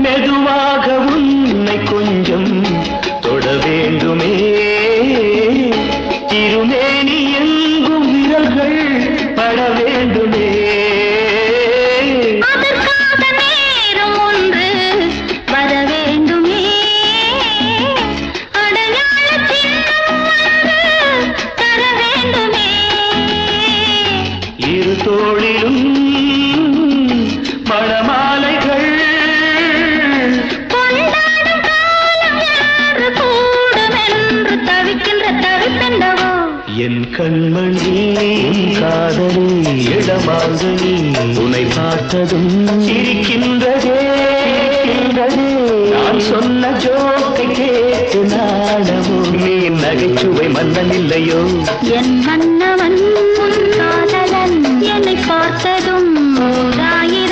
மெதுவாக உன்னை கொஞ்சம் தொட வேண்டுமே திருமேனி எங்கும் விரல்கள் பட வேண்டுமே அதற்காக நேரம் ஒன்று வர வேண்டுமே அடையாள சின்னம் ஒன்று தர வேண்டுமே இரு தோளிலும் மணமாலைகள் கொண்டாடும் காலம் என்று கூடும் என்று தவிக்கின்ற தவிப்பெண்டவோ என் கண்மணி காதலி இடமாங்கனி உன்னை பார்த்ததும் சிரிக்கின்றதே நான் சொன்ன ஜோக்கை கேட்டு நாடமும் நீ நகைச்சுவை மன்னன் இல்லையோ என் மன்னவன் காதலன் என்னை பார்த்ததும் ஓராயிரம்